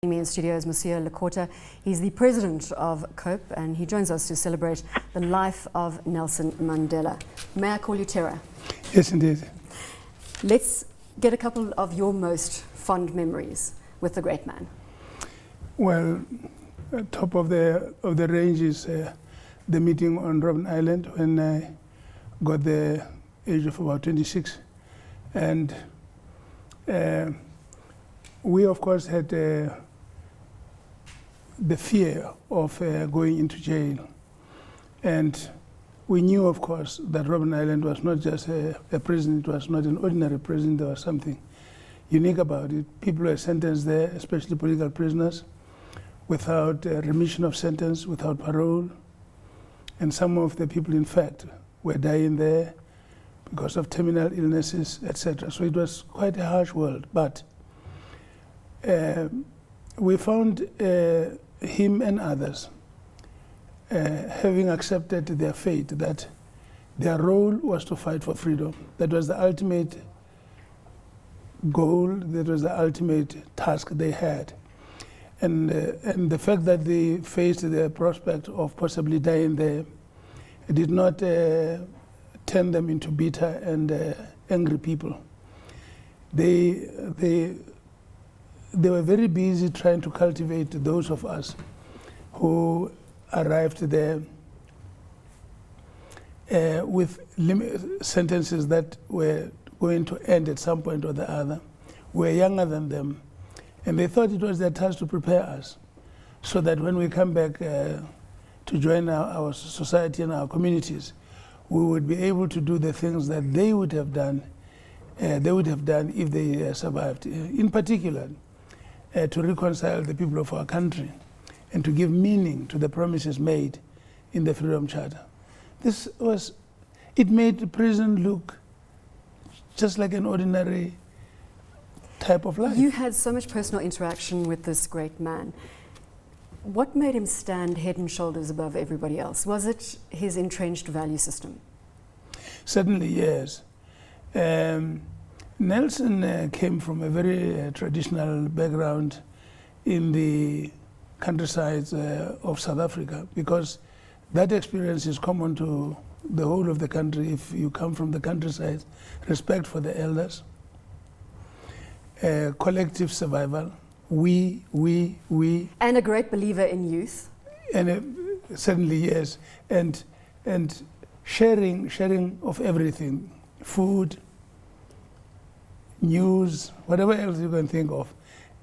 Me in studio is Mosiuoa Lekota. He's the president of COPE and he joins us to celebrate the life of Nelson Mandela. May I call you Tera? Yes, indeed. Let's get a couple of your most fond memories with the great man. Well, top of the range is the meeting on Robben Island when I got the age of about 26. And we, of course, had the fear of going into jail. And we knew, of course, that Robben Island was not just a prison, it was not an ordinary prison, there was something unique about it. People were sentenced there, especially political prisoners, without remission of sentence, without parole. And some of the people, in fact, were dying there because of terminal illnesses, etc. So it was quite a harsh world. But we found him and others having accepted their fate, that their role was to fight for freedom. That was the ultimate goal, that was the ultimate task they had. And the fact that they faced the prospect of possibly dying there did not turn them into bitter and angry people. They were very busy trying to cultivate those of us who arrived there with sentences that were going to end at some point or the other. We were younger than them, and they thought it was their task to prepare us so that when we come back to join our society and our communities, we would be able to do the things that they would have done if they survived. In particular, to reconcile the people of our country and to give meaning to the promises made in the Freedom Charter. It made the prison look just like an ordinary type of life. You had so much personal interaction with this great man. What made him stand head and shoulders above everybody else? Was it his entrenched value system? Certainly, yes. Nelson came from a very traditional background in the countrysides of South Africa, because that experience is common to the whole of the country. If you come from the countryside, respect for the elders, collective survival, we. And a great believer in youth. And certainly, yes. And sharing of everything, food, news, whatever else you can think of,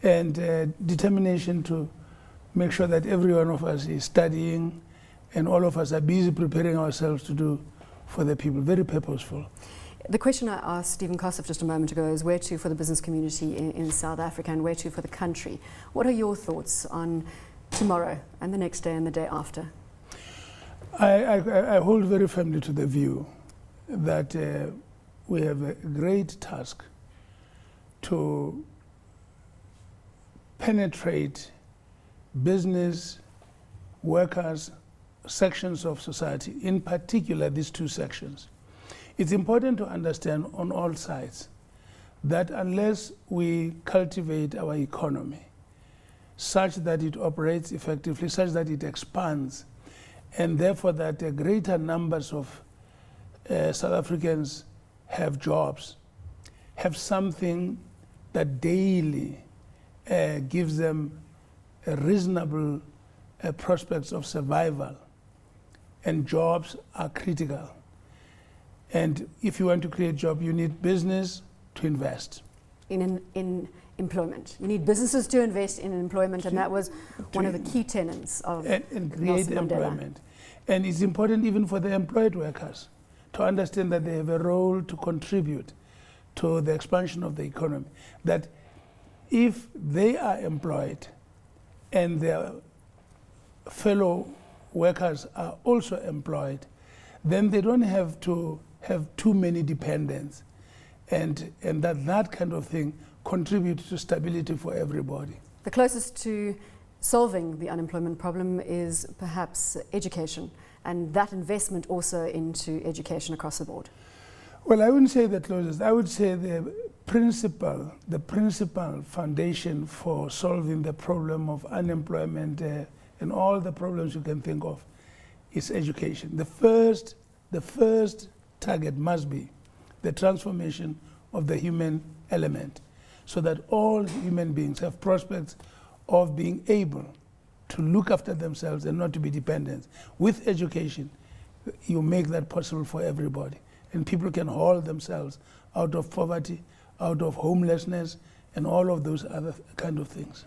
and determination to make sure that every one of us is studying and all of us are busy preparing ourselves to do for the people, very purposeful. The question I asked Stephen Kossef just a moment ago is where to for the business community in South Africa and where to for the country. What are your thoughts on tomorrow and the next day and the day after? I hold very firmly to the view that we have a great task to penetrate business, workers, sections of society, in particular these two sections. It's important to understand on all sides that unless we cultivate our economy such that it operates effectively, such that it expands, and therefore that greater numbers of South Africans have jobs, have something that daily gives them a reasonable prospects of survival, and jobs are critical. And if you want to create job, you need business to invest. In employment. You need businesses to invest in employment, and that was one of the key tenets of and create employment. And it's important even for the employed workers to understand that they have a role to contribute to the expansion of the economy. That if they are employed and their fellow workers are also employed, then they don't have to have too many dependents, and that kind of thing contributes to stability for everybody. The closest to solving the unemployment problem is perhaps education, and that investment also into education across the board. Well, I wouldn't say the closest. I would say the principal foundation for solving the problem of unemployment and all the problems you can think of is education. The first target must be the transformation of the human element, so that all human beings have prospects of being able to look after themselves and not to be dependent. With education, you make that possible for everybody, and people can haul themselves out of poverty, out of homelessness, and all of those other kind of things.